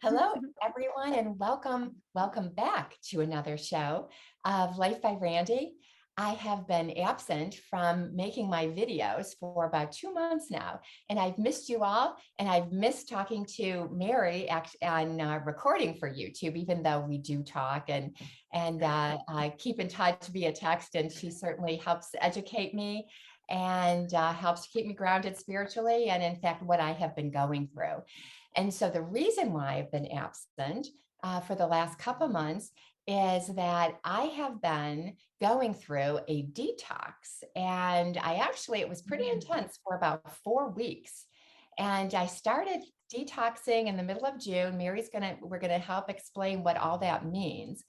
Hello, everyone, and welcome back to another show of Life by Randy. I have been absent from making my videos for about 2 months now, and I've missed you all, and I've missed talking to Mary on recording for YouTube, even though we do talk and I keep in touch via text, and she certainly helps educate me and helps keep me grounded spiritually, and in fact, what I have been going through. And so the reason why I've been absent for the last couple months is that I have been going through a detox. And it was pretty intense for about 4 weeks. And I started detoxing in the middle of June. We're gonna help explain what all that means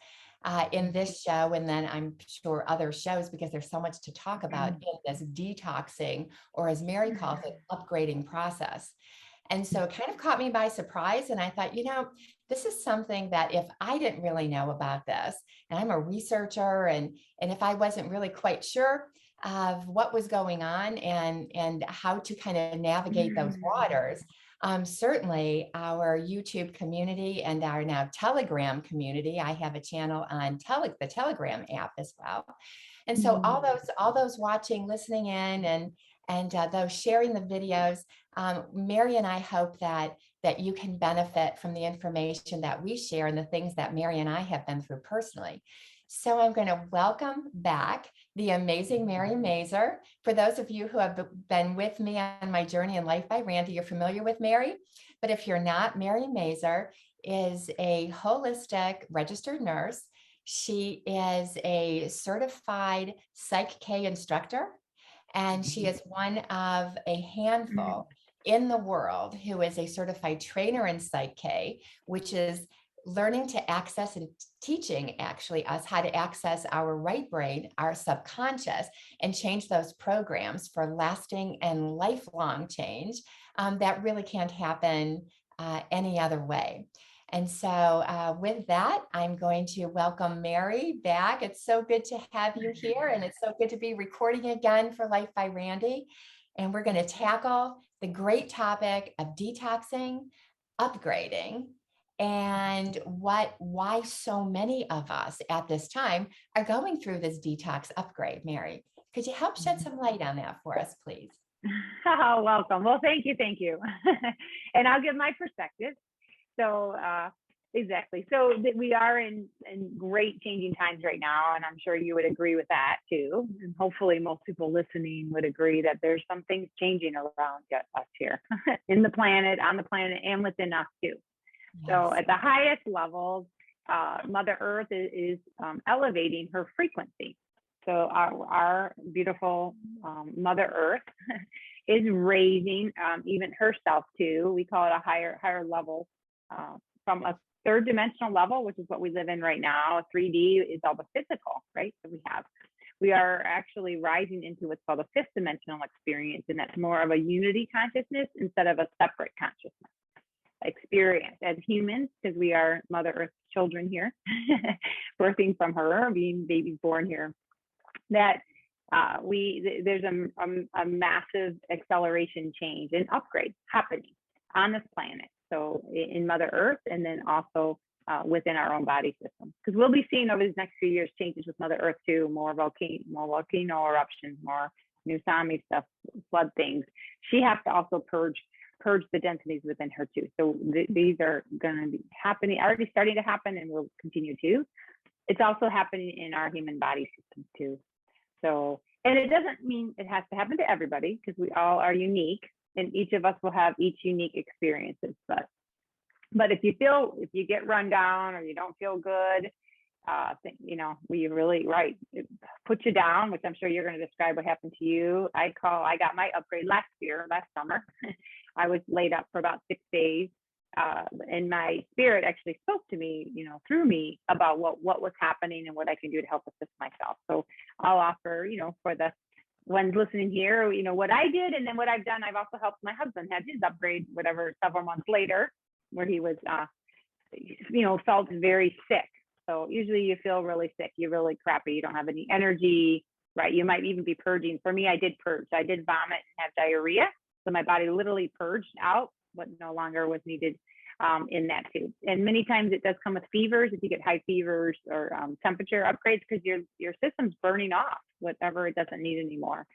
in this show. And then I'm sure other shows, because there's so much to talk about in this detoxing, or as Mary calls it, upgrading process. And so it kind of caught me by surprise. And I thought, this is something that if I didn't really know about this, and I'm a researcher, and if I wasn't really quite sure of what was going on and how to kind of navigate those waters, certainly our YouTube community and our now Telegram community. I have a channel on the Telegram app as well. And so all those watching, listening in, and those sharing the videos, Mary and I hope that you can benefit from the information that we share and the things that Mary and I have been through personally. So I'm going to welcome back the amazing Mary Mazur. For those of you who have been with me on my journey in Life by Randy, you're familiar with Mary. But if you're not, Mary Mazur is a holistic registered nurse. She is a certified Psych K instructor, and she is one of a handful in the world who is a certified trainer in Psych K, which is learning to access and teaching actually us how to access our right brain, our subconscious, and change those programs for lasting and lifelong change that really can't happen any other way. And so with that, I'm going to welcome Mary back. It's so good to have you here, and it's so good to be recording again for Life by Randy. And we're going to tackle the great topic of detoxing, upgrading, and why so many of us at this time are going through this detox upgrade. Mary, could you help shed some light on that for us, please? Oh, welcome. Well, thank you. And I'll give my perspective. So exactly. So we are in great changing times right now, and I'm sure you would agree with that too. And hopefully most people listening would agree that there's some things changing around us here on the planet, and within us too. Yes. So at the highest levels, Mother Earth is elevating her frequency. So our beautiful Mother Earth is raising even herself too. We call it a higher level. From a third dimensional level, which is what we live in right now. 3D is all the physical, right? That we are actually rising into what's called a fifth dimensional experience, and that's more of a unity consciousness instead of a separate consciousness experience as humans, because we are Mother Earth's children here, birthing from her, being babies born here. That there's a massive acceleration change and upgrade happening on this planet. So in Mother Earth, and then also within our own body system, because we'll be seeing over these next few years changes with Mother Earth too, more volcano eruptions, more new tsunami stuff, flood things. She has to also purge the densities within her too. So these are going to be happening, already starting to happen, and will continue to. It's also happening in our human body system too. So, and it doesn't mean it has to happen to everybody, because we all are unique. And each of us will have each unique experiences. But if you get run down or you don't feel good, we really put you down, which I'm sure you're going to describe what happened to you. I got my upgrade last summer. I was laid up for about 6 days. And my spirit actually spoke to me, through me about what was happening and what I can do to help assist myself. So I'll offer, for the ones listening here, what I did, and then what I've done. I've also helped my husband have his upgrade, several months later, where he was, felt very sick. So usually you feel really sick, you're really crappy, you don't have any energy, right? You might even be purging. For me, I did purge. I did vomit and have diarrhea. So my body literally purged out what no longer was needed in that too. And many times it does come with fevers if you get high fevers or temperature upgrades, because your system's burning off whatever it doesn't need anymore.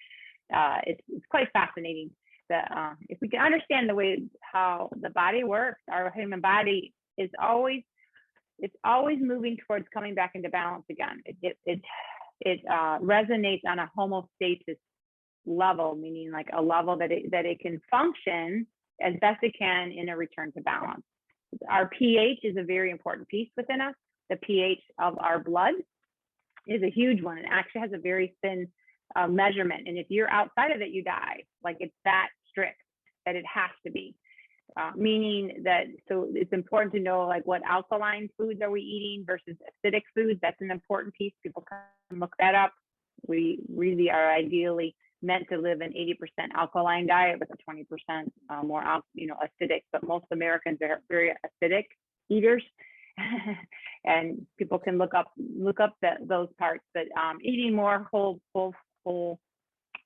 It's quite fascinating that if we can understand the way how the body works, our human body is always moving towards coming back into balance again. It resonates on a homeostasis level, meaning like a level that it can function as best it can in a return to balance. Our pH is a very important piece within us. The pH of our blood is a huge one. It actually has a very thin measurement. And if you're outside of it, you die. Like, it's that strict that it has to be. Meaning that, so it's important to know, like, what alkaline foods are we eating versus acidic foods. That's an important piece. People can look that up. We really are ideally meant to live an 80% alkaline diet with a 20% more, acidic. But most Americans are very acidic eaters, and people can look up those parts. But eating more whole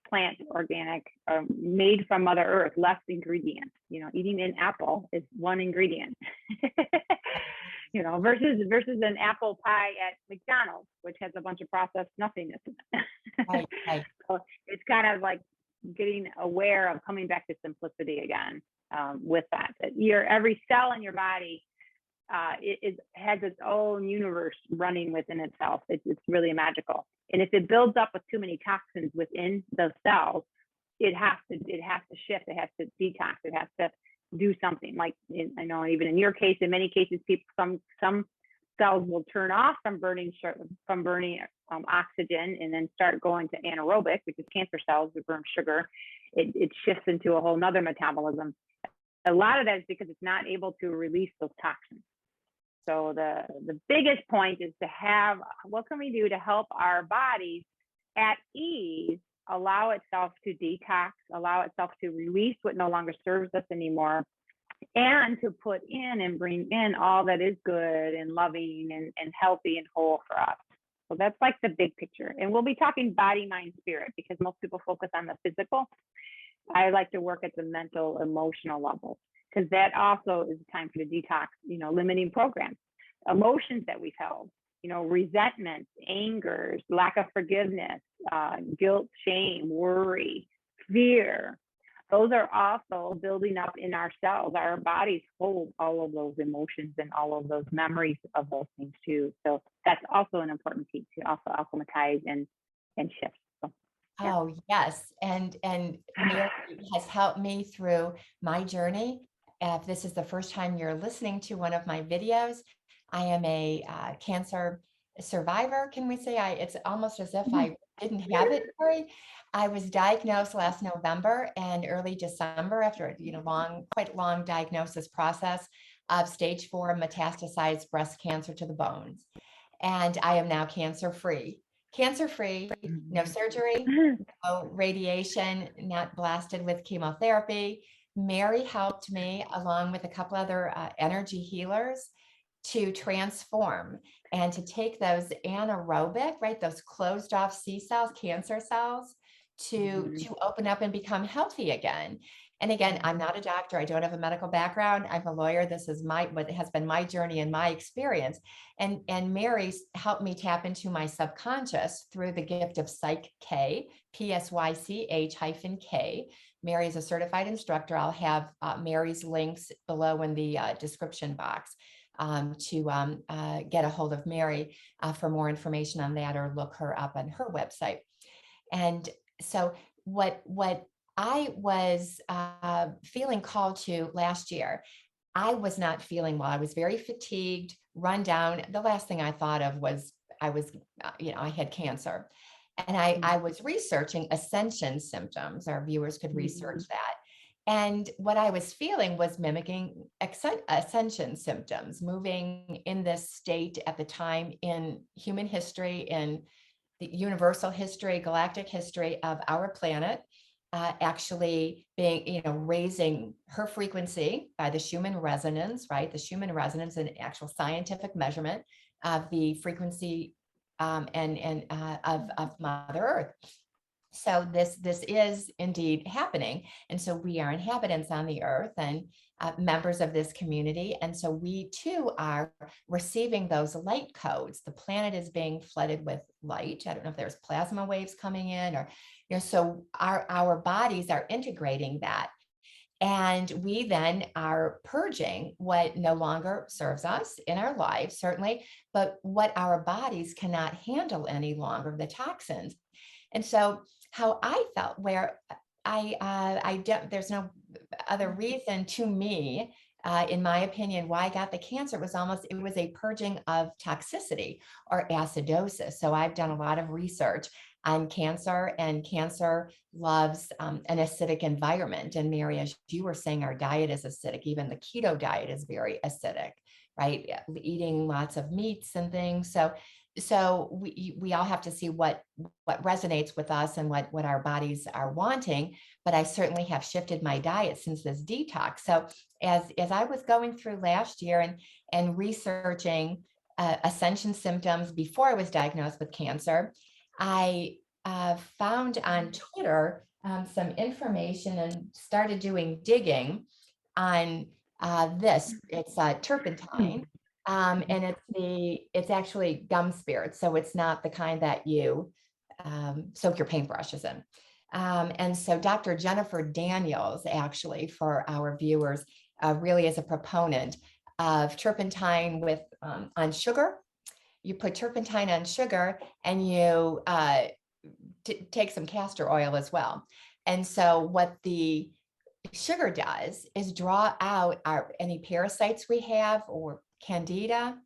plant, organic, made from Mother Earth, less ingredients. Eating an apple is one ingredient. Versus an apple pie at McDonald's, which has a bunch of processed nothingness in it. Right. So it's kind of like getting aware of coming back to simplicity again with that. Every cell in your body it has its own universe running within itself. It's really magical. And if it builds up with too many toxins within those cells, it has to shift. It has to detox. It has to do something. Like, I know even in your case, in many cases, some cells will turn off from burning oxygen and then start going to anaerobic, which is cancer cells that burn sugar. It shifts into a whole nother metabolism. A lot of that is because it's not able to release those toxins. So the biggest point is to have, what can we do to help our bodies at ease allow itself to detox, allow itself to release what no longer serves us anymore, and to put in and bring in all that is good and loving and healthy and whole for us. So that's like the big picture. And we'll be talking body, mind, spirit, because most people focus on the physical. I like to work at the mental, emotional level, because that also is a time for the detox, limiting programs, emotions that we've held, resentment, angers, lack of forgiveness, guilt, shame, worry, fear. Those are also building up in our cells. Our bodies hold all of those emotions and all of those memories of those things too. So that's also an important piece to also alchemize and shift. So, yeah. Oh, yes. And Mary has helped me through my journey. If this is the first time you're listening to one of my videos, I am a cancer survivor. Can we say it's almost as if I didn't have it, Mary. I was diagnosed last November and early December after a quite long diagnosis process of stage 4 metastasized breast cancer to the bones. And I am now cancer-free, no surgery, no radiation, not blasted with chemotherapy. Mary helped me, along with a couple other energy healers, to transform and to take those anaerobic, right, those closed off C cells, cancer cells, to open up and become healthy again. And again, I'm not a doctor. I don't have a medical background. I'm a lawyer. This is what has been my journey and my experience. And Mary's helped me tap into my subconscious through the gift of Psych K, PSYCH-K. Mary is a certified instructor. I'll have Mary's links below in the description box to get a hold of Mary for more information on that, or look her up on her website. And so what I was feeling called to last year, I was not feeling well. I was very fatigued, run down. The last thing I thought of was I had cancer. And I was researching Ascension symptoms. Our viewers could research that. And what I was feeling was mimicking Ascension symptoms, moving in this state at the time in human history, in the universal history, galactic history of our planet, actually being, raising her frequency by the Schumann resonance, right? The Schumann resonance, an actual scientific measurement of the frequency of Mother Earth. So this is indeed happening. And so we are inhabitants on the earth, and members of this community. And so we too are receiving those light codes. The planet is being flooded with light. I don't know if there's plasma waves coming in or, so our bodies are integrating that. And we then are purging what no longer serves us in our lives, certainly, but what our bodies cannot handle any longer, the toxins. And so how I felt, where I don't, there's no other reason to me, in my opinion, why I got the cancer. It was a purging of toxicity or acidosis. So I've done a lot of research on cancer, and cancer loves an acidic environment. And Mary, as you were saying, our diet is acidic. Even the keto diet is very acidic, right? Eating lots of meats and things. So we all have to see what resonates with us and what our bodies are wanting. But I certainly have shifted my diet since this detox. So as I was going through last year and researching Ascension symptoms before I was diagnosed with cancer, I found on Twitter some information and started doing digging on this. It's turpentine. And it's actually gum spirits. So it's not the kind that you soak your paintbrushes in. And so Dr. Jennifer Daniels, actually, for our viewers, really is a proponent of turpentine with on sugar. You put turpentine on sugar, and you take some castor oil as well. And so what the sugar does is draw out any parasites we have or candida,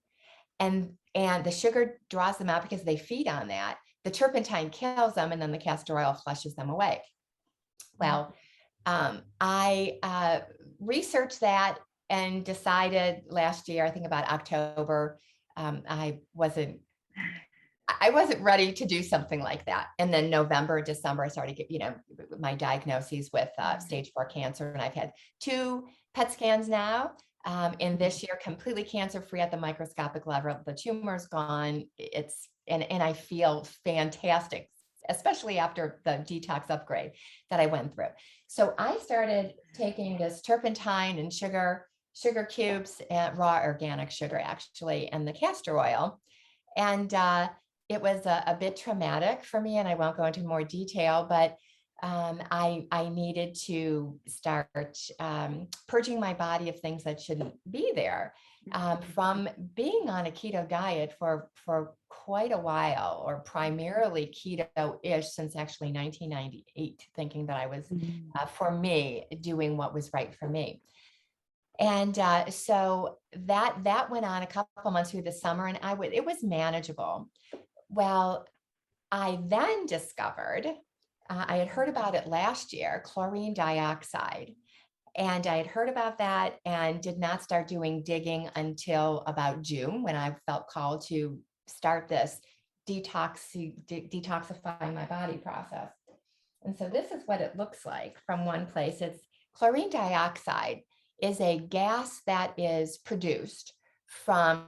and the sugar draws them out because they feed on that. The turpentine kills them, and then the castor oil flushes them away. Well, I researched that and decided last year, I think about October, I wasn't ready to do something like that. And then November, December, I started getting, my diagnoses with stage 4 cancer. And I've had 2 PET scans now. And this year, completely cancer-free at the microscopic level. The tumor's gone. And I feel fantastic, especially after the detox upgrade that I went through. So I started taking this turpentine and sugar cubes, and raw organic sugar, actually, and the castor oil. And it was a bit traumatic for me, and I won't go into more detail, but I needed to start purging my body of things that shouldn't be there, from being on a keto diet for quite a while, or primarily keto-ish since actually 1998, thinking that I was, for me, doing what was right for me. And so that went on a couple months through the summer, and it was manageable. Well, I then discovered, I had heard about it last year, chlorine dioxide. And I had heard about that and did not start doing digging until about June, when I felt called to start this detoxifying my body process. And so this is what it looks like from one place. It's chlorine dioxide is a gas that is produced from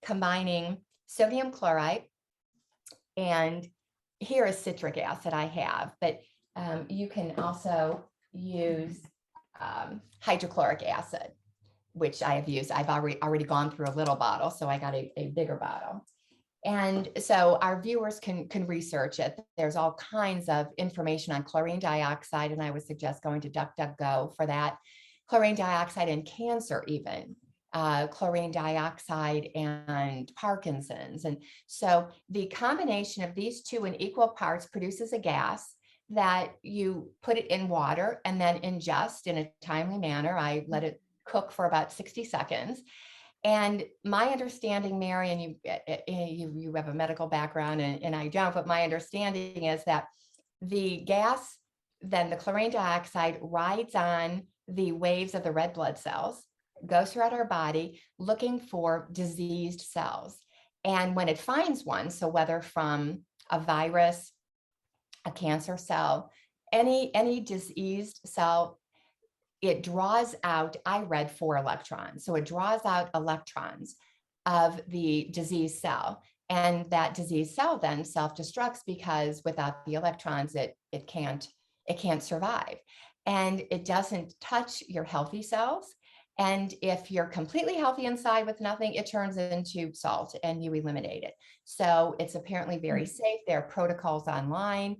combining sodium chloride, and here is citric acid I have, but you can also use hydrochloric acid, which I have used. I've already gone through a little bottle, so I got a bigger bottle. And so our viewers can research it. There's all kinds of information on chlorine dioxide, and I would suggest going to DuckDuckGo for that. Chlorine dioxide and cancer, even. Chlorine dioxide and Parkinson's. And so the combination of these two in equal parts produces a gas that you put it in water and then ingest in a timely manner. I let it cook for about 60 seconds. And my understanding, Mary, and you have a medical background and I don't, but my understanding is that the gas, then the chlorine dioxide, rides on the waves of the red blood cells, goes throughout our body looking for diseased cells. And when it finds one, so whether from a virus, a cancer cell, any diseased cell, it draws out, I read 4 electrons. So it draws out electrons of the diseased cell. And that diseased cell then self-destructs, because without the electrons, it can't survive. And it doesn't touch your healthy cells. And if you're completely healthy inside with nothing, it turns into salt and you eliminate it. So it's apparently very safe. There are protocols online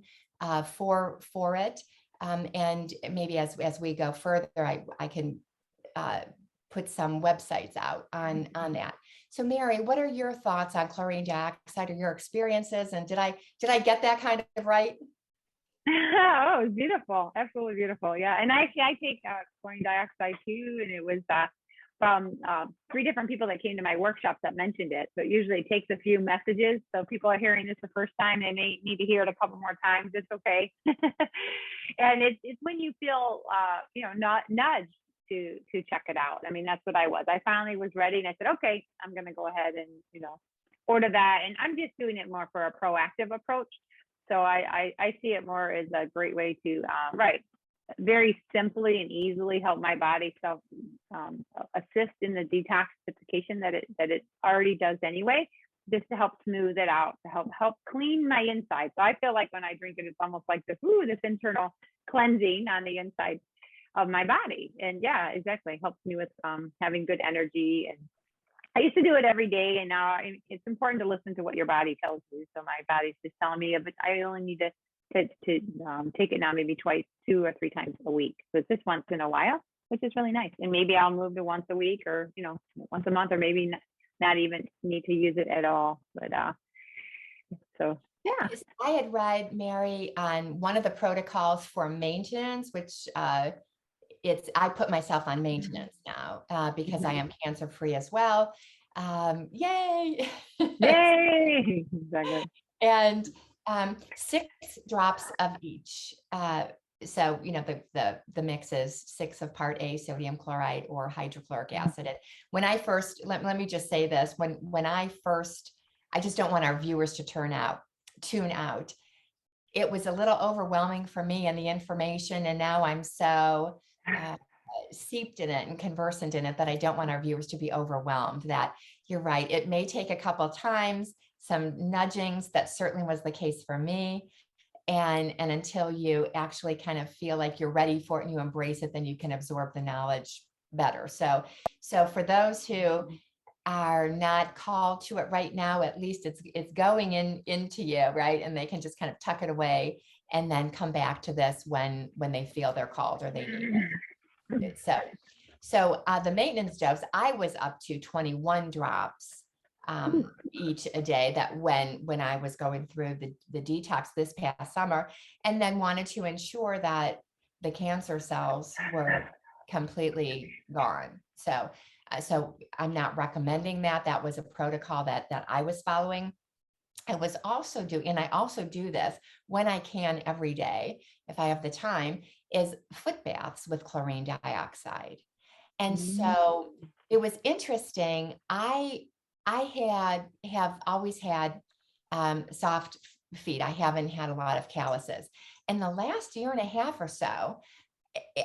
for it. And maybe as we go further, I can put some websites out on that. So Mary, what are your thoughts on chlorine dioxide or your experiences? And did I get that kind of right? Oh, it was beautiful. Absolutely beautiful. Yeah. And actually, I take chlorine dioxide too. And it was from 3 different people that came to my workshops that mentioned it. So it usually takes a few messages. So people are hearing this the first time, they may need to hear it a couple more times. It's okay. And it's when you feel, not nudged to check it out. I mean, that's what I was. I finally was ready and I said, okay, I'm going to go ahead and, order that. And I'm just doing it more for a proactive approach. So I see it more as a great way to, very simply and easily help my body self assist in the detoxification that it already does anyway, just to help smooth it out, to help clean my inside. So I feel like when I drink it, it's almost like this internal cleansing on the inside of my body. And yeah, exactly, helps me with having good energy. And I used to do it every day, and now it's important to listen to what your body tells you. So my body's just telling me, but I only need to take it now maybe 2 or 3 times a week. So it's just once in a while, which is really nice. And maybe I'll move to once a week, or once a month, or maybe not even need to use it at all. But so yeah. I had read, Mary, on one of the protocols for maintenance, which I put myself on maintenance now because I am cancer free as well. Yay! Yay! Exactly. And 6 drops of each. So the mix is 6 of part A sodium chloride or hydrochloric acid. And when I first let me just say this, when I first, I just don't want our viewers to tune out. It was a little overwhelming for me and the information, and now I'm so seeped in it and conversant in it that I don't want our viewers to be overwhelmed. That you're right, it may take a couple times, some nudgings. That certainly was the case for me. And until you actually kind of feel like you're ready for it and you embrace it, then you can absorb the knowledge better. So for those who are not called to it right now, at least it's going into you, right? And they can just kind of tuck it away and then come back to this when they feel they're called or they need it. So the maintenance dose, I was up to 21 drops each a day, that when I was going through the detox this past summer, and then wanted to ensure that the cancer cells were completely gone. So I'm not recommending that. That was a protocol that I was following. I also do this when I can every day, if I have the time, is foot baths with chlorine dioxide. And so it was interesting. I have always had soft feet. I haven't had a lot of calluses. In the last year and a half or so,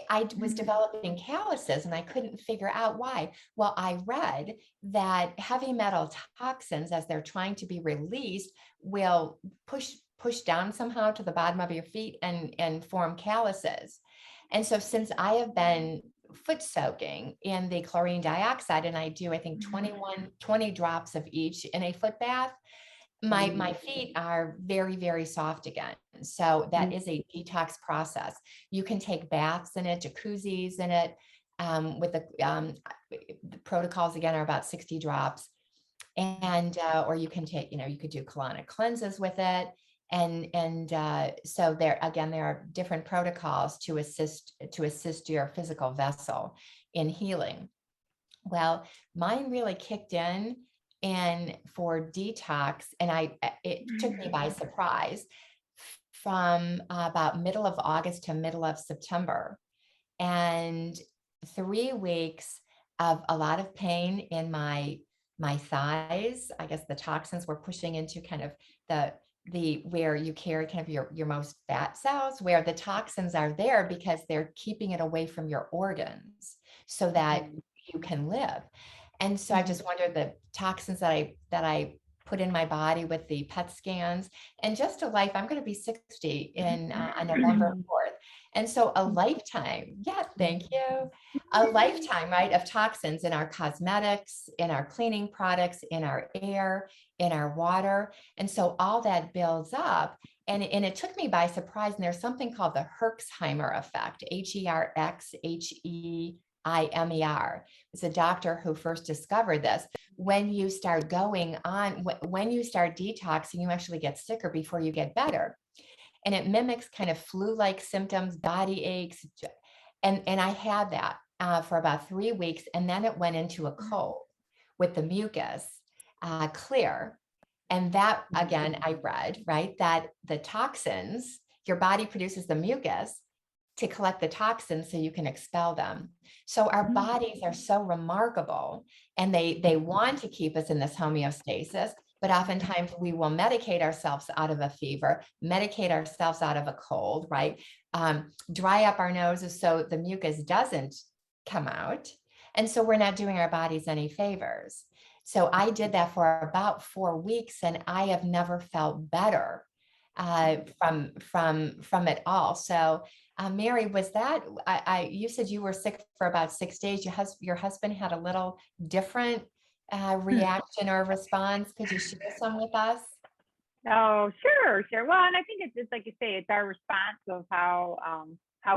I was developing calluses and I couldn't figure out why. Well, I read that heavy metal toxins, as they're trying to be released, will push down somehow to the bottom of your feet and form calluses. And so since I have been foot soaking in the chlorine dioxide, and I do, I think 20 drops of each in a foot bath, my feet are very, very soft again. So that is a detox process. You can take baths in it, jacuzzis in it, with the protocols again are about 60 drops. And or you can take, you could do colonic cleanses with it. And so there are different protocols to assist your physical vessel in healing. Well, mine really kicked in, and for detox, and it took me by surprise from about middle of August to middle of September, and 3 weeks of a lot of pain in my thighs. I guess the toxins were pushing into kind of the where you carry kind of your most fat cells, where the toxins are there because they're keeping it away from your organs so that you can live. And so I just wondered, the toxins that I put in my body with the PET scans, and just a life. I'm going to be 60 on November 4th. And so a lifetime, yeah, thank you. A lifetime, right, of toxins in our cosmetics, in our cleaning products, in our air, in our water. And so all that builds up. And it took me by surprise. And there's something called the Herxheimer effect, Herxheimer. It's a doctor who first discovered this. When you start going on, when you start detoxing, you actually get sicker before you get better. And it mimics kind of flu-like symptoms, body aches. And I had that for about 3 weeks. And then it went into a cold with the mucus clear. And that, again, I read, right, that the toxins, your body produces the mucus to collect the toxins so you can expel them. So our bodies are so remarkable, and they want to keep us in this homeostasis, but oftentimes we will medicate ourselves out of a fever, medicate ourselves out of a cold, right? Dry up our noses so the mucus doesn't come out. And so we're not doing our bodies any favors. So I did that for about 4 weeks, and I have never felt better from it all. So Mary, was that, you said you were sick for about 6 days. Your husband had a little different reaction or response. Could you share some with us? Oh, sure, sure. Well, and I think it's like you say, it's our response of how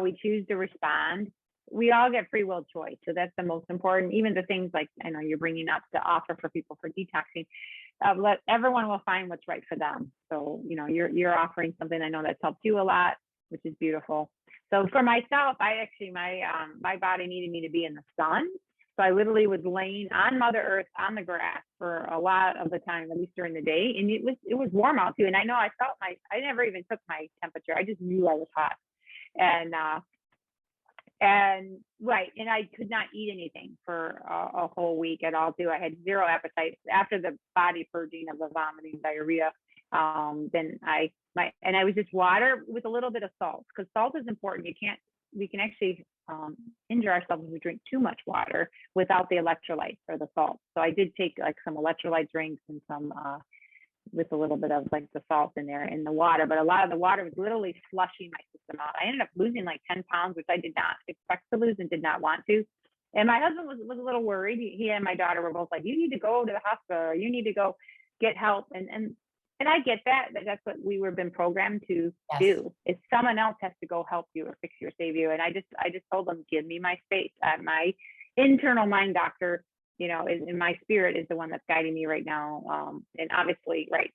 we choose to respond. We all get free will choice, so that's the most important. Even the things like I know you're bringing up to offer for people for detoxing, let everyone will find what's right for them. So you're offering something I know that's helped you a lot, which is beautiful. So for myself, I actually my body needed me to be in the sun. So I literally was laying on Mother Earth on the grass for a lot of the time, at least during the day. And it was warm out too. And I know I never even took my temperature. I just knew I was hot. And right. And I could not eat anything for a whole week at all too. I had zero appetite after the body purging of the vomiting, diarrhea. Then I was just water with a little bit of salt, because salt is important. We can actually injure ourselves if we drink too much water without the electrolytes or the salt. So I did take like some electrolyte drinks and some with a little bit of like the salt in there in the water, but a lot of the water was literally flushing my system out. I ended up losing like 10 pounds, which I did not expect to lose and did not want to. And my husband was a little worried. He and my daughter were both like, you need to go to the hospital, or you need to go get help. And I get that, but that's what we were been programmed to do. Is someone else has to go help you or fix you or save you. And I just told them, give me my space. My internal mind doctor, in my spirit, is the one that's guiding me right now. And obviously, right,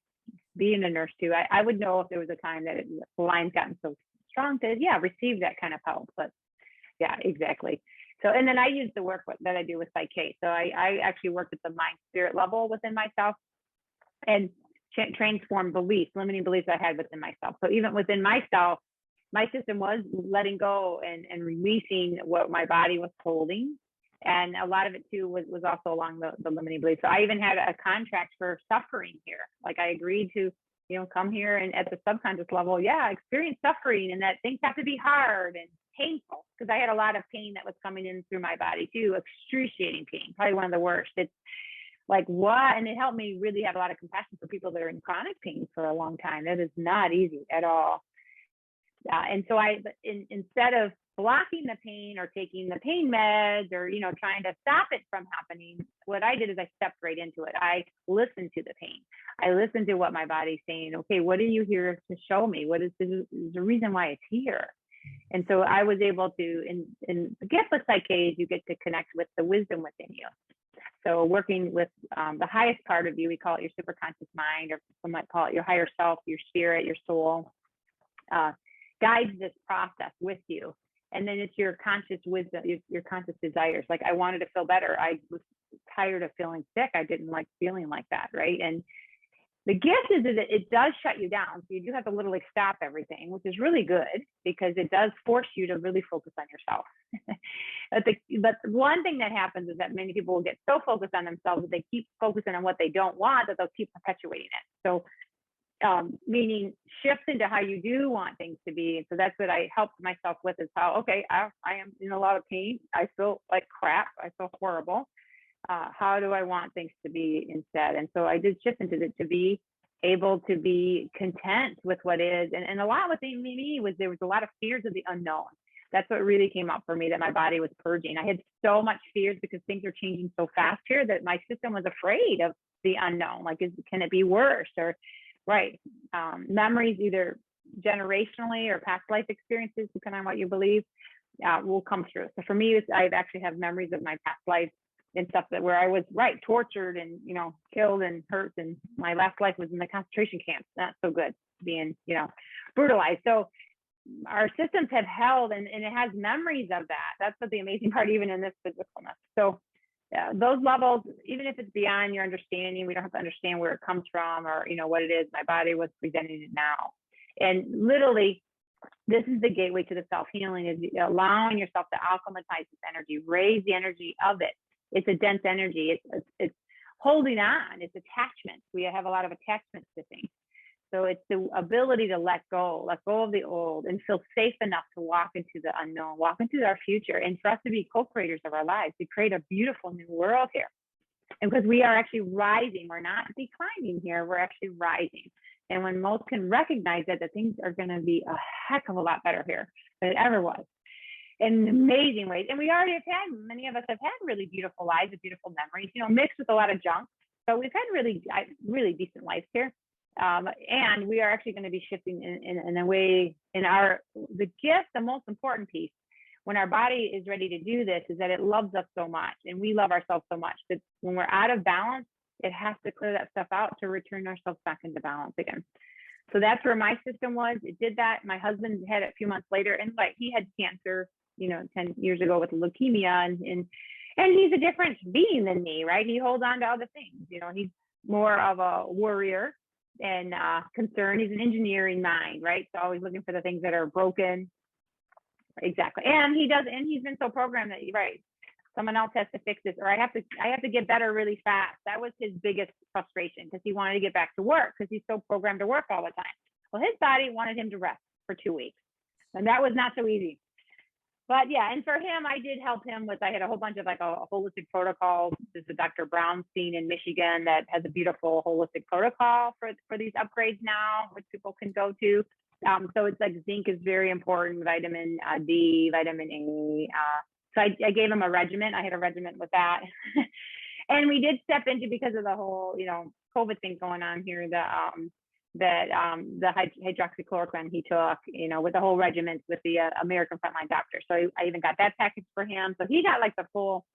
being a nurse too, I would know if there was a time that the line's gotten so strong to receive that kind of help. But yeah, exactly. So, and then I use the work that I do with Psyche. So I actually work at the mind spirit level within myself and transform beliefs, limiting beliefs I had within myself. So even within myself, my system was letting go and releasing what my body was holding. And a lot of it too was also along the limiting beliefs. So I even had a contract for suffering here. Like I agreed to, come here and at the subconscious level, experience suffering, and that things have to be hard and painful, because I had a lot of pain that was coming in through my body too, excruciating pain, probably one of the worst. It's like what? And it helped me really have a lot of compassion for people that are in chronic pain for a long time. That is not easy at all. And so instead of blocking the pain or taking the pain meds or, trying to stop it from happening, what I did is I stepped right into it. I listened to the pain. I listened to what my body's saying. Okay, what are you here to show me? What is the reason why it's here? And so I was able to, in the gift of Psyche, you get to connect with the wisdom within you. So working with the highest part of you, we call it your superconscious mind, or some might call it your higher self, your spirit, your soul, guides this process with you. And then it's your conscious wisdom, your conscious desires. Like I wanted to feel better. I was tired of feeling sick. I didn't like feeling like that, right? And the gift is that it does shut you down. So you do have to literally stop everything, which is really good, because it does force you to really focus on yourself. But one thing that happens is that many people will get so focused on themselves that they keep focusing on what they don't want, that they'll keep perpetuating it. So meaning shift into how you do want things to be. And so that's what I helped myself with, is how, okay, I am in a lot of pain. I feel like crap. I feel horrible. How do I want things to be instead? And so I did shift into it to be able to be content with what is. And a lot with me was there was a lot of fears of the unknown. That's what really came up for me, that my body was purging. I had so much fears because things are changing so fast here that my system was afraid of the unknown. Like, can it be worse? Or, right, memories, either generationally or past life experiences, depending on what you believe, will come through. So for me, I actually have memories of my past life and stuff where I was tortured and, killed and hurt. And my last life was in the concentration camps. Not so good, being, brutalized. So our systems have held, and it has memories of that. That's what the amazing part, even in this physicalness. So those levels, even if it's beyond your understanding, we don't have to understand where it comes from or, what it is. My body was presenting it now. And literally, this is the gateway to the self-healing, is allowing yourself to alchemize this energy, raise the energy of it. It's a dense energy. It's holding on. It's attachment. We have a lot of attachments to things. So it's the ability to let go of the old, and feel safe enough to walk into the unknown, walk into our future, and for us to be co-creators of our lives, to create a beautiful new world here. And because we are actually rising, we're not declining here, we're actually rising. And when most can recognize that things are going to be a heck of a lot better here than it ever was, in amazing ways. And we already have had, many of us have had really beautiful lives with beautiful memories, mixed with a lot of junk. So we've had really decent lives here. And we are actually going to be shifting in a way, the gift, the most important piece, when our body is ready to do this, is that it loves us so much, and we love ourselves so much, that when we're out of balance, it has to clear that stuff out to return ourselves back into balance again. So that's where my system was. It did that. My husband had it a few months later, and he had cancer, 10 years ago with leukemia, and he's a different being than me, right? He holds on to other things. He's more of a warrior and concerned. He's an engineering mind, right? So always looking for the things that are broken. Exactly. And he's been so programmed that, right, someone else has to fix this, or I have to get better really fast. That was his biggest frustration, because he wanted to get back to work, because he's so programmed to work all the time. Well, his body wanted him to rest for 2 weeks, and that was not so easy. But yeah, and for him, I did help him with, I had a whole bunch of a holistic protocol. There's a Dr. Brownstein in Michigan that has a beautiful holistic protocol for these upgrades now, which people can go to. So it's zinc is very important, vitamin D, vitamin A. So I gave him a regimen. I had a regimen with that. And we did step into, because of the whole, COVID thing going on here, the hydroxychloroquine he took, with the whole regiment with the American Frontline Doctor. So I even got that package for him. So he got the full,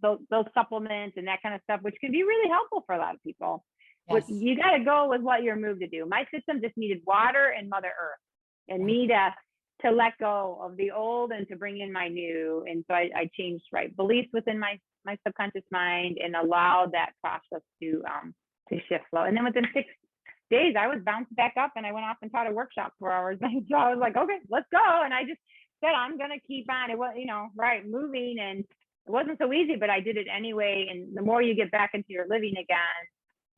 those supplements and that kind of stuff, which can be really helpful for a lot of people. Yes. But you got to go with what you're moved to do. My system just needed water and Mother Earth, and me to let go of the old and to bring in my new. And so I changed beliefs within my subconscious mind, and allowed that process to shift flow. And then within 6 days, I was bounced back up, and I went off and taught a workshop for hours. So I was like, okay, let's go. And I just said, I'm going to keep on. It was, moving, and it wasn't so easy, but I did it anyway. And the more you get back into your living again,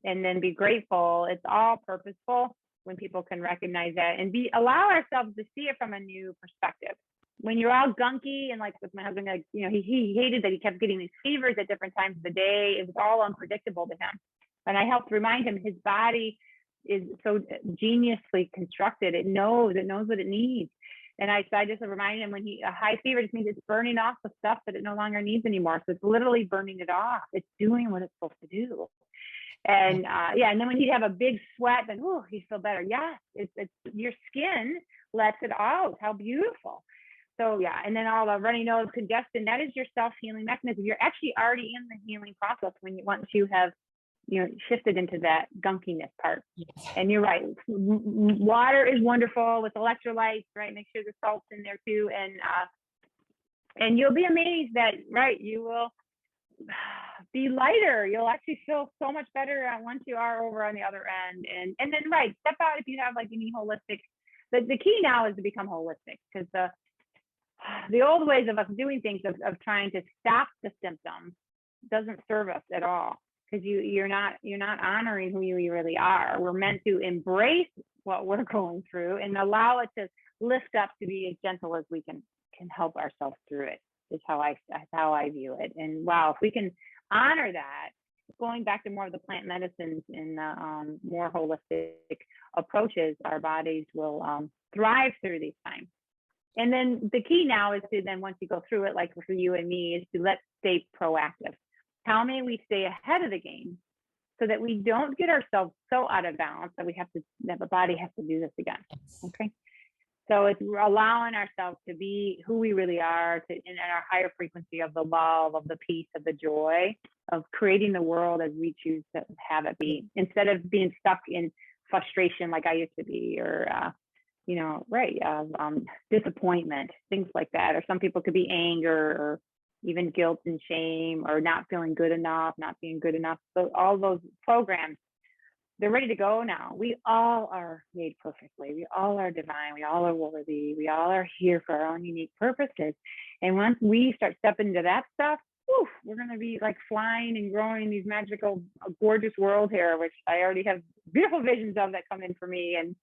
and then be grateful, it's all purposeful when people can recognize that and allow ourselves to see it from a new perspective. When you're all gunky, and with my husband, he hated that he kept getting these fevers at different times of the day. It was all unpredictable to him. And I helped remind him his body is so geniusly constructed. It knows what it needs. And I just reminded him, when a high fever just means it's burning off the stuff that it no longer needs anymore. So it's literally burning it off. It's doing what it's supposed to do. And and then when he'd have a big sweat, then he'd feel better. Yes, it's your skin lets it out. How beautiful. So and then all the runny nose, congestion, that is your self-healing mechanism. You're actually already in the healing process once you have shifted into that gunkiness part. Yes. And you're right, water is wonderful with electrolytes, right? Make sure the salt's in there too, and you'll be amazed that you will be lighter. You'll actually feel so much better once you are over on the other end. And then step out if you have any holistic. The key now is to become holistic, because the old ways of us doing things, of trying to stop the symptoms, doesn't serve us at all, because you're not honoring who you really are. We're meant to embrace what we're going through and allow it to lift up, to be as gentle as we can help ourselves through it. Is how I view it. And wow, if we can honor that, going back to more of the plant medicines and more holistic approaches, our bodies will thrive through these times. And then the key now is to then, once you go through it, like for you and me, is to let's stay proactive. How may we stay ahead of the game so that we don't get ourselves so out of balance that that the body has to do this again. Okay. So it's allowing ourselves to be who we really are, in our higher frequency of the love, of the peace, of the joy, of creating the world as we choose to have it be, instead of being stuck in frustration like I used to be, or disappointment, things like that. Or some people could be anger, or even guilt and shame, or not feeling good enough, not being good enough. So all those programs, they're ready to go now. We all are made perfectly. We all are divine. We all are worthy. We all are here for our own unique purposes. And once we start stepping into that stuff, we're going to be like flying and growing in these magical, gorgeous world here, which I already have beautiful visions of that come in for me. And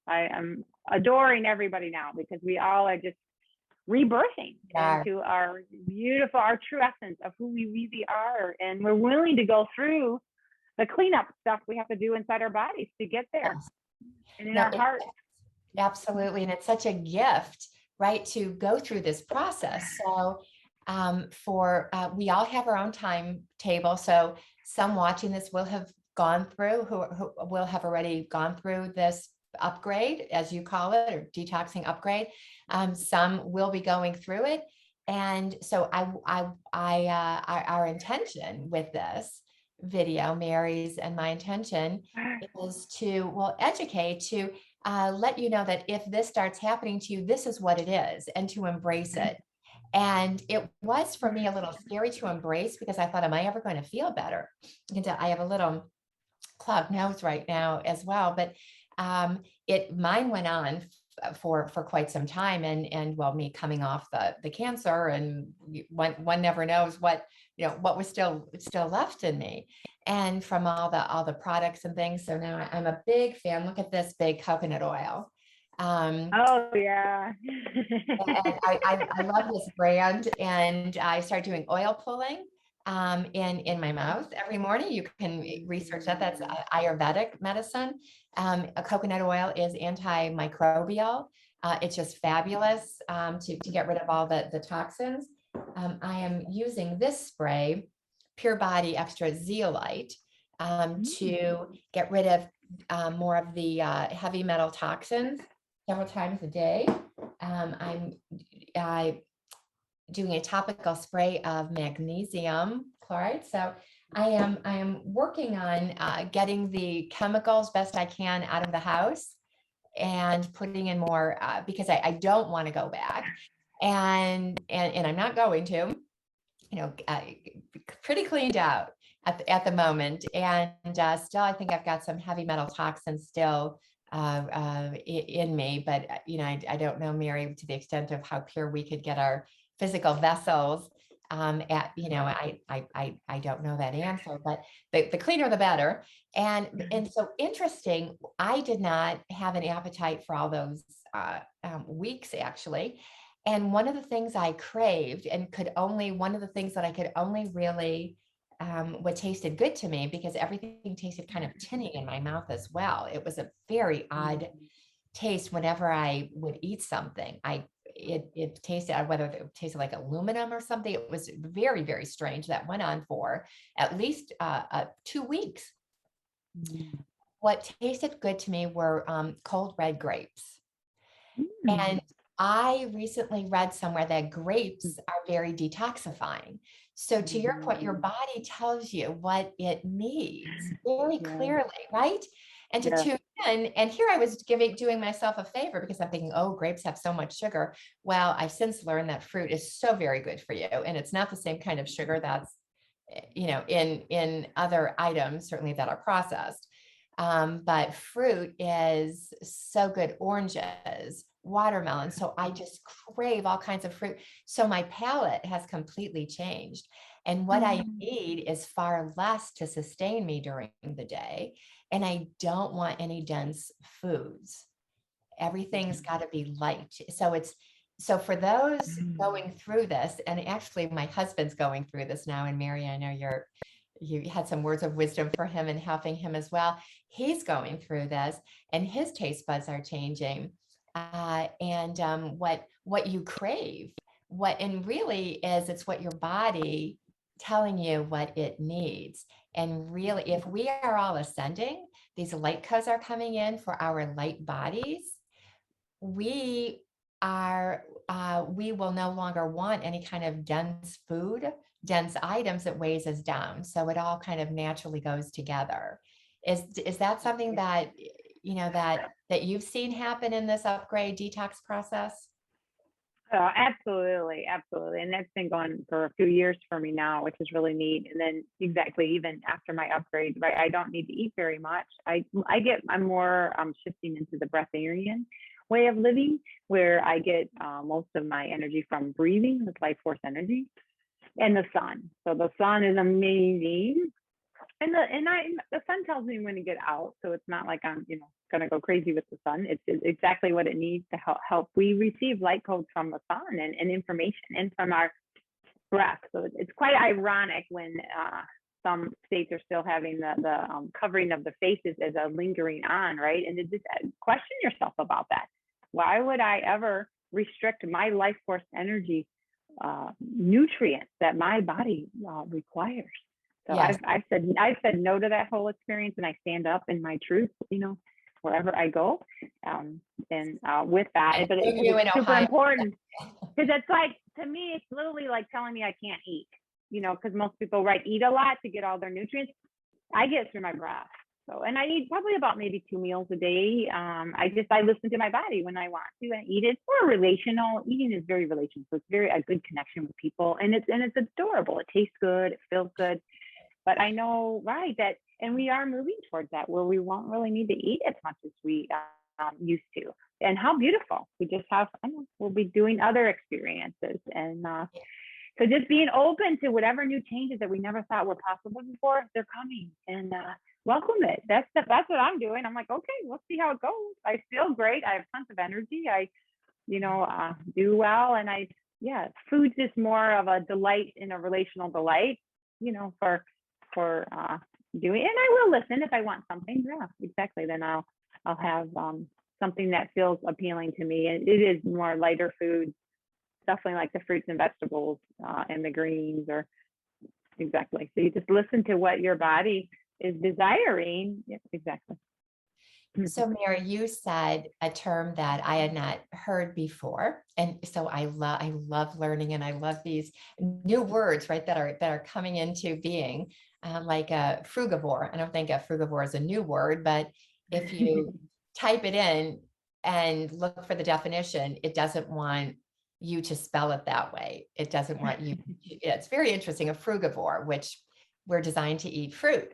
I am adoring everybody now, because we all are just rebirthing into our beautiful, our true essence of who we really are. And we're willing to go through the cleanup stuff we have to do inside our bodies to get there. And in our hearts. Absolutely. And it's such a gift, right, to go through this process. So we all have our own timetable. So some watching this will have gone through, who will have already gone through this upgrade, as you call it, or detoxing upgrade. Some will be going through it. And so our intention with this video, Mary's and my intention, is to, educate, to let you know that if this starts happening to you, this is what it is, and to embrace it. And it was for me a little scary to embrace, because I thought, am I ever going to feel better? And I have a little clogged nose right now as well, but mine went on for quite some time, and me coming off the cancer, and one never knows what was still left in me, and from all the products and things. So now I'm a big fan. Look at this big coconut oil. Oh yeah. And I love this brand, and I started doing oil pulling in my mouth every morning. You can research that. That's Ayurvedic medicine. A coconut oil is antimicrobial. It's just fabulous to get rid of all the toxins. I am using this spray, Pure Body Extra Zeolite, to get rid of more of the heavy metal toxins several times a day. I'm doing a topical spray of magnesium chloride. So I am working on getting the chemicals best I can out of the house, and putting in more because I don't want to go back, and I'm not going to, pretty cleaned out at the moment, and still I think I've got some heavy metal toxins still in me, but I don't know, Mary, to the extent of how pure we could get our physical vessels I don't know that answer, but the cleaner the better. And so interesting, I did not have an appetite for all those weeks actually. And one of the things I craved and one of the things that I could only really what tasted good to me, because everything tasted kind of tinny in my mouth as well. It was a very odd taste whenever I would eat something. It tasted, whether it tasted like aluminum or something. It was very, very strange. That went on for at least 2 weeks. What tasted good to me were cold red grapes. And I recently read somewhere that grapes are very detoxifying. So to your point, your body tells you what it needs very clearly, right? And to tune in, and here I was doing myself a favor, because I'm thinking, oh, grapes have so much sugar. Well, I've since learned that fruit is so very good for you. And it's not the same kind of sugar that's, in other items, certainly that are processed. But fruit is so good. Oranges, watermelon. So I just crave all kinds of fruit. So my palate has completely changed. And what I need is far less to sustain me during the day. And I don't want any dense foods. Everything's got to be light. So for those going through this, and actually my husband's going through this now, and Mary, I know you had some words of wisdom for him and helping him as well. He's going through this, and his taste buds are changing. And what you crave, what and really is, it's what your body telling you what it needs. And really, if we are all ascending, these light codes are coming in for our light bodies. We are we will no longer want any kind of dense food, dense items that weighs us down. So it all kind of naturally goes together. Is that something that that you've seen happen in this upgrade detox process? Absolutely, absolutely. And that's been going for a few years for me now, which is really neat. And then exactly, even after my upgrade, right, I don't need to eat very much. I'm more shifting into the breatharian way of living, where I get most of my energy from breathing with life force energy and the sun. So the sun is amazing. And the sun tells me when to get out, so it's not like I'm gonna go crazy with the sun. It's exactly what it needs to help. We receive light codes from the sun and information and from our breath. So it's quite ironic when some states are still having the covering of the faces as a lingering on, right? And just question yourself about that. Why would I ever restrict my life force energy nutrients that my body requires? So Yes. I've said no to that whole experience, and I stand up in my truth, wherever I go. And with that, but it's super important, because it's like, to me, it's literally like telling me I can't eat, because most people eat a lot to get all their nutrients. I get through my breath. So, and I eat probably about maybe 2 meals a day. I listen to my body when I want to and eat. It's more relational. Eating is very relational. So it's a good connection with people, and it's adorable. It tastes good. It feels good. But I know, right, that, and we are moving towards that, where we won't really need to eat as much as we used to. And how beautiful. We just have, we'll be doing other experiences. And so just being open to whatever new changes that we never thought were possible before, they're coming. And welcome it. That's what I'm doing. I'm like, okay, we'll see how it goes. I feel great. I have tons of energy. I, do well. And food's just more of a delight, in a relational delight, for doing, and I will listen if I want something. Yeah, exactly. Then I'll have something that feels appealing to me. And it is more lighter food, definitely like the fruits and vegetables and the greens, or exactly. So you just listen to what your body is desiring. Yeah, exactly. So Mary, you said a term that I had not heard before. And so I love learning, and I love these new words, right, that are coming into being, like a frugivore. I don't think a frugivore is a new word, but if you type it in and look for the definition, it doesn't want you to spell it that way. It doesn't want you. It's very interesting. A frugivore, which we're designed to eat fruit.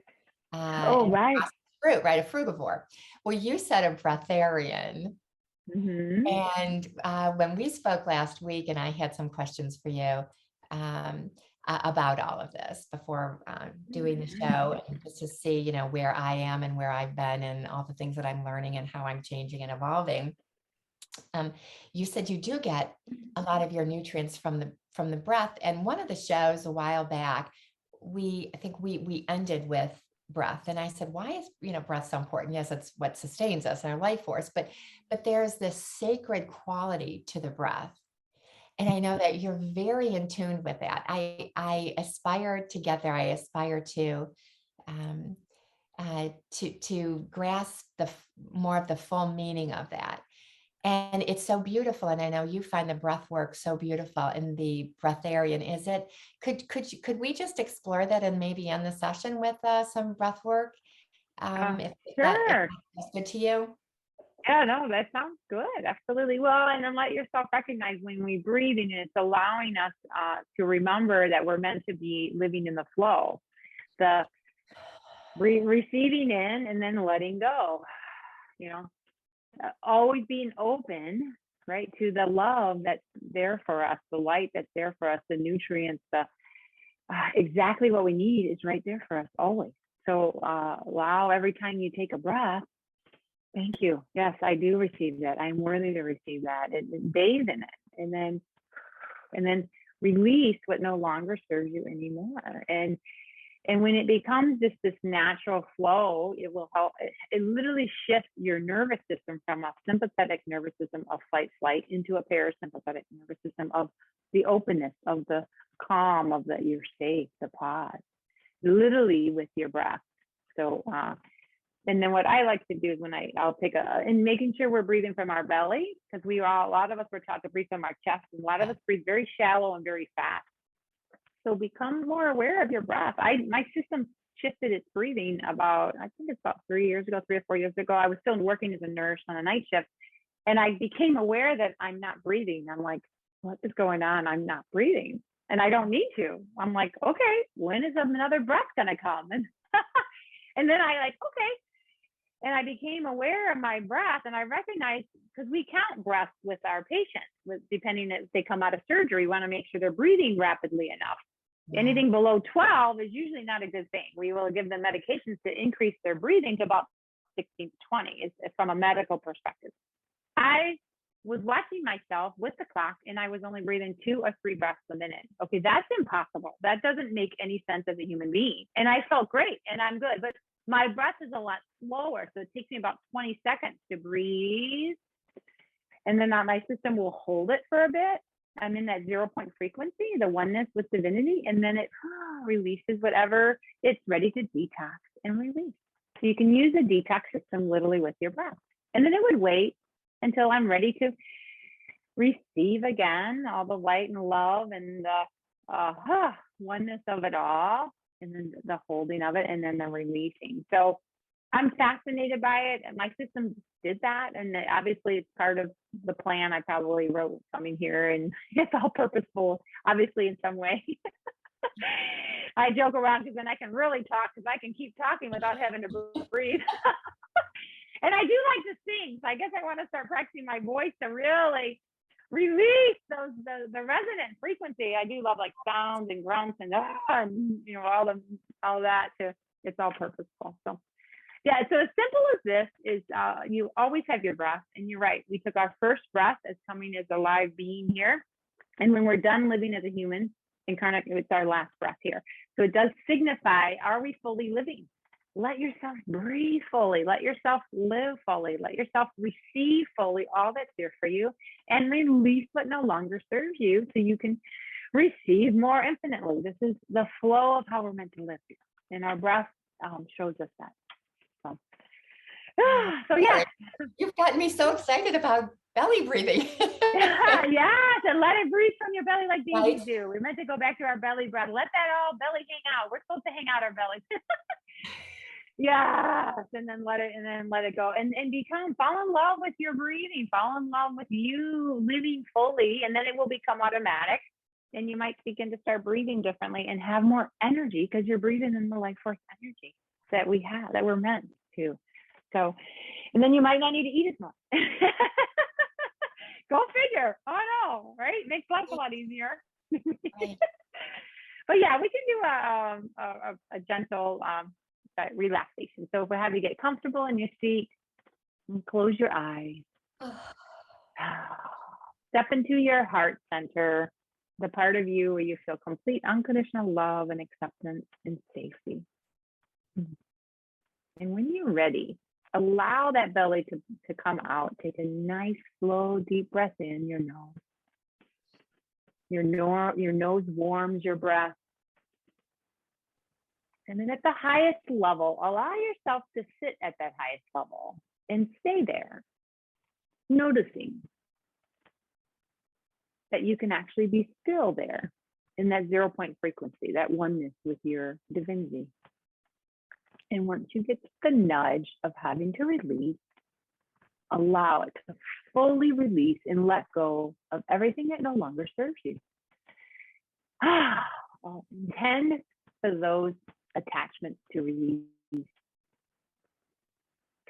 Oh, right. Fruit, right? A frugivore. Well, you said a breatharian. Mm-hmm. And when we spoke last week, and I had some questions for you about all of this before doing the show, and just to see, where I am and where I've been, and all the things that I'm learning and how I'm changing and evolving. You said you do get a lot of your nutrients from the breath. And one of the shows a while back, I think we ended with breath. And I said, why is, breath so important? Yes, it's what sustains us and our life force, but there's this sacred quality to the breath. And I know that you're very in tune with that. I aspire to get there. I aspire to grasp more of the full meaning of that. And it's so beautiful. And I know you find the breath work so beautiful in the breatharian. Is it, could we just explore that and maybe end the session with some breath work? If Sure. that's good to you? Yeah, no, that sounds good. Absolutely. Well, and then let yourself recognize when we breathe, and it's allowing us to remember that we're meant to be living in the flow, the receiving in and then letting go, always being open, right, to the love that's there for us, the light that's there for us, the nutrients, exactly what we need is right there for us always. So allow every time you take a breath, thank you. Yes, I do receive that. I'm worthy to receive that. And bathe in it, and then release what no longer serves you anymore. And And when it becomes just this natural flow, it will help. It literally shifts your nervous system from a sympathetic nervous system of fight, flight into a parasympathetic nervous system of the openness, of the calm, of the you're safe, the pause, literally with your breath. So, and then what I like to do is when I'll take and making sure we're breathing from our belly, because a lot of us were taught to breathe from our chest, and a lot of us breathe very shallow and very fast. So become more aware of your breath. My system shifted its breathing about, I think it's about 3 or 4 years ago. I was still working as a nurse on a night shift, and I became aware that I'm not breathing. I'm like, what is going on? I'm not breathing, and I don't need to. I'm like, okay, when is another breath gonna come? And and then I okay. And I became aware of my breath, and I recognized, because we count breaths with our patients, depending if they come out of surgery, we want to make sure they're breathing rapidly enough. Yeah. Anything below 12 is usually not a good thing. We will give them medications to increase their breathing to about 16 to 20 from a medical perspective. I was watching myself with the clock, and I was only breathing 2 or 3 breaths a minute. Okay, that's impossible. That doesn't make any sense as a human being. And I felt great, and I'm good. But my breath is a lot slower, so it takes me about 20 seconds to breathe. And then my system will hold it for a bit. I'm in that 0 point frequency, the oneness with divinity, and then it releases whatever it's ready to detox and release. So you can use a detox system literally with your breath. And then it would wait until I'm ready to receive again all the light and love and the oneness of it all, and then the holding of it, and then the releasing. So I'm fascinated by it, and my system did that, and obviously it's part of the plan. I probably wrote something here, and it's all purposeful, obviously, in some way. I joke around because then I can really talk, because I can keep talking without having to breathe. And I do like to sing, so I guess I want to start practicing my voice to really release the resonant frequency. I do love like sounds and grunts and all that too. It's all purposeful. So yeah, so as simple as this is, you always have your breath, and you're right. We took our first breath as coming as a live being here, and when we're done living as a human incarnate, it's our last breath here. So it does signify: are we fully living? Let yourself breathe fully. Let yourself live fully. Let yourself receive fully all that's here for you, and release what no longer serves you, so you can receive more infinitely. This is the flow of how we're meant to live here, and our breath shows us that. So yeah, you've gotten me so excited about belly breathing. Yes, and let it breathe from your belly like babies do. We're meant to go back to our belly breath. Let that all belly hang out. We're supposed to hang out our bellies. Yes, and then let it go, and fall in love with your breathing. Fall in love with you living fully, and then it will become automatic. And you might begin to start breathing differently and have more energy, because you're breathing in the life force energy that we have, that we're meant to. So, and then you might not need to eat as much. Go figure. Oh no, right? Makes life a lot easier. Right. But yeah, we can do a gentle relaxation. So if we have you get comfortable in your seat, and close your eyes. Step into your heart center, the part of you where you feel complete unconditional love and acceptance and safety. And when you're ready, allow that belly to come out. Take a nice, slow, deep breath in your nose. Your nose warms your breath. And then at the highest level, allow yourself to sit at that highest level and stay there, noticing that you can actually be still there in that 0 point frequency, that oneness with your divinity. And once you get the nudge of having to release, allow it to fully release and let go of everything that no longer serves you. Intend for those attachments to release,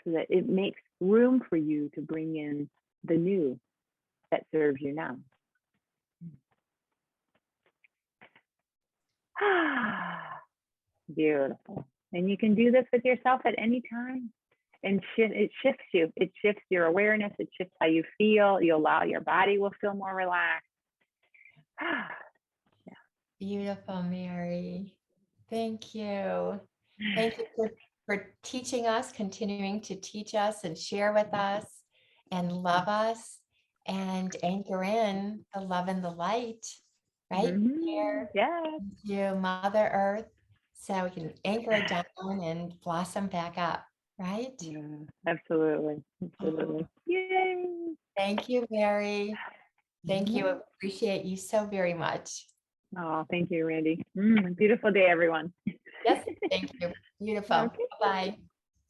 so that it makes room for you to bring in the new that serves you now. Beautiful. And you can do this with yourself at any time. And it shifts you. It shifts your awareness. It shifts how you feel. You allow your body will feel more relaxed. Yeah. Beautiful, Mary. Thank you. Thank you for teaching us, continuing to teach us and share with us and love us and anchor in the love and the light right here Yes. into Mother Earth so we can anchor it down and blossom back up, right? Yeah, absolutely. Oh, Absolutely. Yay. thank you, Mary. Thank you. Mhm. Appreciate you so very much. Oh, thank you, Randy. Beautiful day, everyone. Yes, thank you. Beautiful. Okay. Bye-bye.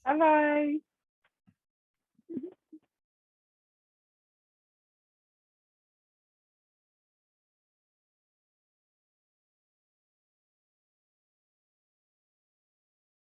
Bye-bye.